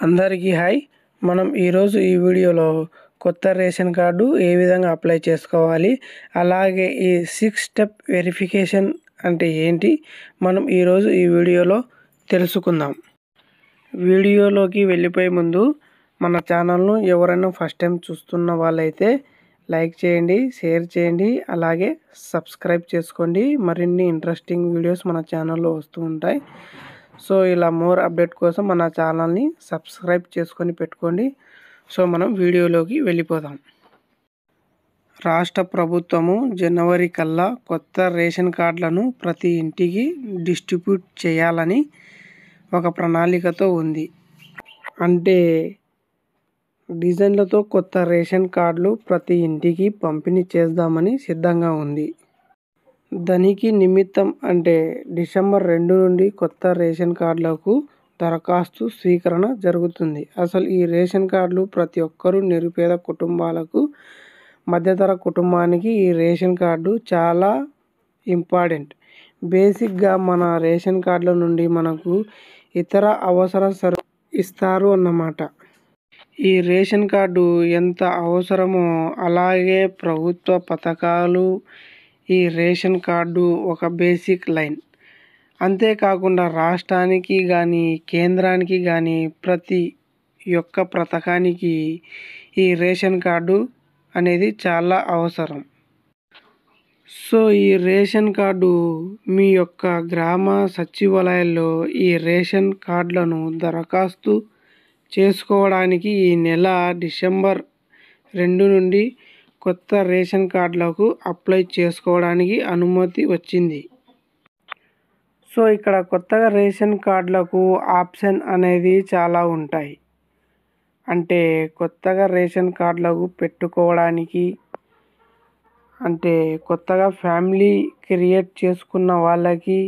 అందరికీ హాయ్. మనం ఈరోజు ఈ వీడియోలో కొత్త రేషన్ కార్డు ఏ విధంగా అప్లై చేసుకోవాలి, అలాగే ఈ 6 స్టెప్ వెరిఫికేషన్ అంటే ఏంటి, మనం ఈరోజు ఈ వీడియోలో తెలుసుకుందాం. వీడియోలోకి వెళ్ళిపోయే ముందు మన ఛానల్ను ఎవరైనా ఫస్ట్ టైం చూస్తున్న వాళ్ళైతే లైక్ చేయండి, షేర్ చేయండి, అలాగే సబ్స్క్రైబ్ చేసుకోండి. మరిన్ని ఇంట్రెస్టింగ్ వీడియోస్ మన ఛానల్లో వస్తూ ఉంటాయి. సో ఇలా మోర్ అప్డేట్ కోసం మన ఛానల్ని సబ్స్క్రైబ్ చేసుకొని పెట్టుకోండి. సో మనం వీడియోలోకి వెళ్ళిపోదాం. రాష్ట్ర ప్రభుత్వము జనవరి కల్లా కొత్త రేషన్ కార్డులను ప్రతి ఇంటికి డిస్ట్రిబ్యూట్ చేయాలని ఒక ప్రణాళికతో ఉంది. అంటే డిజైన్లతో కొత్త రేషన్ కార్డులు ప్రతి ఇంటికి పంపిణీ చేద్దామని సిద్ధంగా ఉంది. దానికి నిమిత్తం అంటే డిసెంబర్ 2 నుండి కొత్త రేషన్ కార్డులకు దరఖాస్తు స్వీకరణ జరుగుతుంది. అసలు ఈ రేషన్ కార్డులు ప్రతి ఒక్కరూ, నిరుపేద కుటుంబాలకు, మధ్యతర కుటుంబానికి ఈ రేషన్ కార్డు చాలా ఇంపార్టెంట్. బేసిక్గా మన రేషన్ కార్డుల నుండి మనకు ఇతర అవసర సరుకులు ఇస్తారు అన్నమాట. ఈ రేషన్ కార్డు ఎంత అవసరమో అలాగే ప్రభుత్వ పథకాలు, ఈ రేషన్ కార్డు ఒక బేసిక్ లైన్. అంతేకాకుండా రాష్ట్రానికి కానీ కేంద్రానికి కానీ ప్రతి ఒక్క పథకానికి ఈ రేషన్ కార్డు అనేది చాలా అవసరం. సో ఈ రేషన్ కార్డు మీ యొక్క గ్రామ సచివాలయాల్లో ఈ రేషన్ కార్డులను దరఖాస్తు చేసుకోవడానికి ఈ నెల డిసెంబర్ 2 నుండి కొత్త రేషన్ కార్డులకు అప్లై చేసుకోవడానికి అనుమతి వచ్చింది. సో ఇక్కడ కొత్తగా రేషన్ కార్డులకు ఆప్షన్ అనేది చాలా ఉంటాయి. అంటే కొత్తగా రేషన్ కార్డులకు పెట్టుకోవడానికి, అంటే కొత్తగా ఫ్యామిలీ క్రియేట్ చేసుకున్న వాళ్ళకి,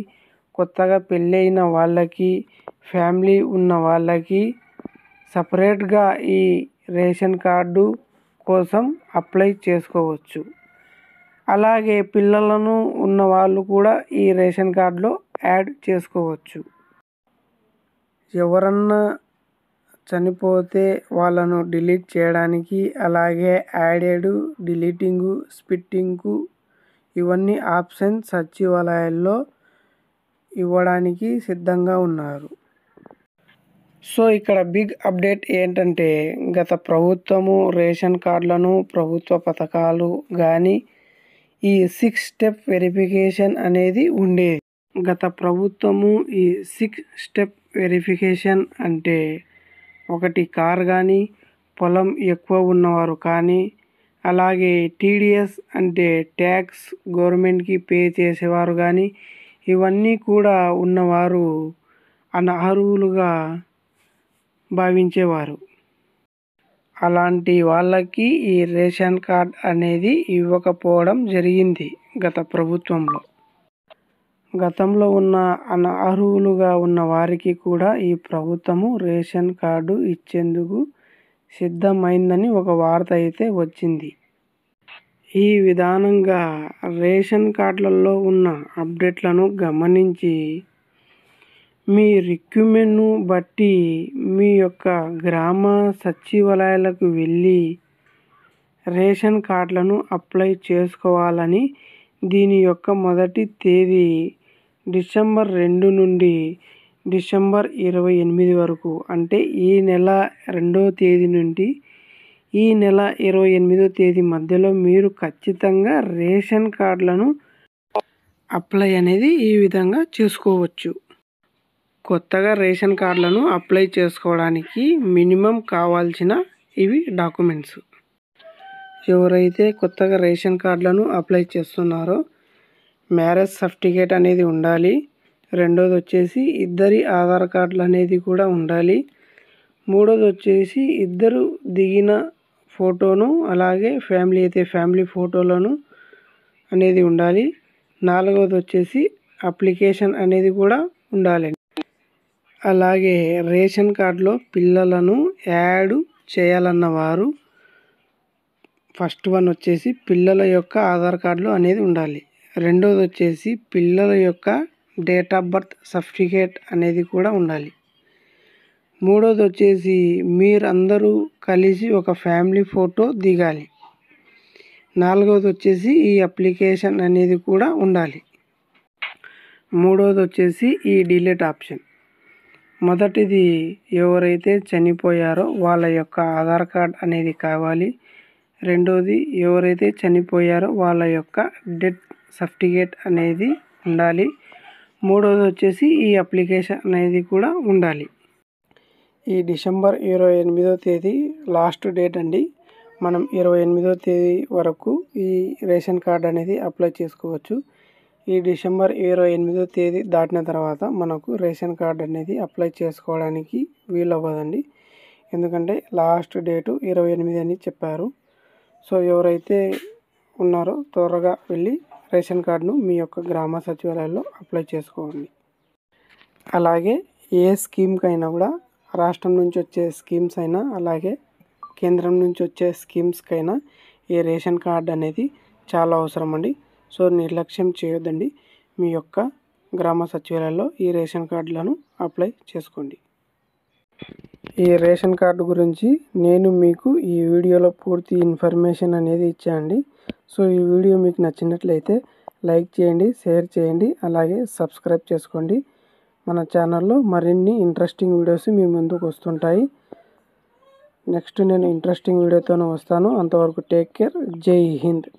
కొత్తగా పెళ్ళైన వాళ్ళకి, ఫ్యామిలీ ఉన్న వాళ్ళకి సపరేట్గా ఈ రేషన్ కార్డు కోసం అప్లై చేసుకోవచ్చు. అలాగే పిల్లలను ఉన్న వాళ్ళు కూడా ఈ రేషన్ కార్డులో యాడ్ చేసుకోవచ్చు. ఎవరన్నా చనిపోతే వాళ్ళను డిలీట్ చేయడానికి, అలాగే యాడెడ్, డిలీటింగు, స్ప్లిట్టింగు ఇవన్నీ ఆప్షన్ సచివాలయాల్లో ఇవ్వడానికి సిద్ధంగా ఉన్నారు. సో ఇక్కడ బిగ్ అప్డేట్ ఏంటంటే, గత ప్రభుత్వము రేషన్ కార్డులను, ప్రభుత్వ పథకాలు కానీ ఈ 6 స్టెప్ వెరిఫికేషన్ అనేది ఉండేది. గత ప్రభుత్వము ఈ 6 స్టెప్ వెరిఫికేషన్ అంటే ఒకటి కార్ కానీ, పొలం ఎక్కువ ఉన్నవారు కానీ, అలాగే టీడీఎస్ అంటే ట్యాక్స్ గవర్నమెంట్కి పే చేసేవారు కానీ, ఇవన్నీ కూడా ఉన్నవారు అనర్హులుగా భావించేవారు. అలాంటి వాళ్ళకి ఈ రేషన్ కార్డ్ అనేది ఇవ్వకపోవడం జరిగింది గత ప్రభుత్వంలో. గతంలో ఉన్న అనర్హులుగా ఉన్న వారికి కూడా ఈ ప్రభుత్వము రేషన్ కార్డు ఇచ్చేందుకు సిద్ధమైందని ఒక వార్త అయితే వచ్చింది. ఈ విధానంగా రేషన్ కార్డులలో ఉన్న అప్డేట్లను గమనించి మీ రిక్వైర్మెంట్ను బట్టి మీ యొక్క గ్రామ సచివాలయాలకు వెళ్ళి రేషన్ కార్డులను అప్లై చేసుకోవాలని, దీని యొక్క మొదటి తేదీ డిసెంబర్ 2 నుండి డిసెంబర్ 28 వరకు, అంటే ఈ నెల 2వ తేదీ నుండి ఈ నెల 28వ తేదీ మధ్యలో మీరు ఖచ్చితంగా రేషన్ కార్డులను అప్లై అనేది ఈ విధంగా చేసుకోవచ్చు. కొత్తగా రేషన్ కార్డులను అప్లై చేసుకోవడానికి మినిమం కావాల్సిన ఇవి డాక్యుమెంట్స్. ఎవరైతే కొత్తగా రేషన్ కార్డులను అప్లై చేస్తున్నారో మ్యారేజ్ సర్టిఫికేట్ అనేది ఉండాలి. రెండోది వచ్చేసి ఇద్దరి ఆధార్ కార్డులు అనేది కూడా ఉండాలి. మూడోది వచ్చేసి ఇద్దరు దిగిన ఫోటోను, అలాగే ఫ్యామిలీ అయితే ఫ్యామిలీ ఫోటోలను అనేది ఉండాలి. నాలుగవది వచ్చేసి అప్లికేషన్ అనేది కూడా ఉండాలి. అలాగే రేషన్ కార్డులో పిల్లలను యాడ్ చేయాలన్నవారు ఫస్ట్ వన్ వచ్చేసి పిల్లల యొక్క ఆధార్ కార్డులు అనేది ఉండాలి. రెండోది వచ్చేసి పిల్లల యొక్క డేట్ ఆఫ్ బర్త్ సర్టిఫికేట్ అనేది కూడా ఉండాలి. మూడోది వచ్చేసి మీరందరూ కలిసి ఒక ఫ్యామిలీ ఫోటో దిగాలి. నాలుగవది వచ్చేసి ఈ అప్లికేషన్ అనేది కూడా ఉండాలి. మూడోది వచ్చేసి ఈ డిలీట్ ఆప్షన్. మొదటిది ఎవరైతే చనిపోయారో వాళ్ళ యొక్క ఆధార్ కార్డ్ అనేది కావాలి. రెండోది ఎవరైతే చనిపోయారో వాళ్ళ యొక్క డెత్ సర్టిఫికేట్ అనేది ఉండాలి. మూడోది వచ్చేసి ఈ అప్లికేషన్ అనేది కూడా ఉండాలి. ఈ డిసెంబర్ 28వ తేదీ లాస్ట్ డేట్ అండి. మనం 28వ తేదీ వరకు ఈ రేషన్ కార్డ్ అనేది అప్లై చేసుకోవచ్చు. ఈ డిసెంబర్ 28వ తేదీ దాటిన తర్వాత మనకు రేషన్ కార్డ్ అనేది అప్లై చేసుకోవడానికి వీలవ్వదండి. ఎందుకంటే లాస్ట్ డేటు 28 అని చెప్పారు. సో ఎవరైతే ఉన్నారో త్వరగా వెళ్ళి రేషన్ కార్డును మీ యొక్క గ్రామ సచివాలయాల్లో అప్లై చేసుకోండి. అలాగే ఏ స్కీమ్కైనా కూడా రాష్ట్రం నుంచి వచ్చే స్కీమ్స్ అయినా అలాగే కేంద్రం నుంచి వచ్చే స్కీమ్స్కైనా ఈ రేషన్ కార్డ్ అనేది చాలా అవసరం అండి. సో నిర్లక్ష్యం చేయొద్దండి. మీ యొక్క గ్రామ సచివాలయాల్లో ఈ రేషన్ కార్డులను అప్లై చేసుకోండి. ఈ రేషన్ కార్డు గురించి నేను మీకు ఈ వీడియోలో పూర్తి ఇన్ఫర్మేషన్ అనేది ఇచ్చానండి. సో ఈ వీడియో మీకు నచ్చినట్లయితే లైక్ చేయండి, షేర్ చేయండి, అలాగే సబ్స్క్రైబ్ చేసుకోండి. మన ఛానల్లో మరిన్ని ఇంట్రెస్టింగ్ వీడియోస్ మీ ముందుకు వస్తుంటాయి. నెక్స్ట్ నేను ఇంట్రెస్టింగ్ వీడియోతో వస్తాను. అంతవరకు టేక్ కేర్. జై హింద్.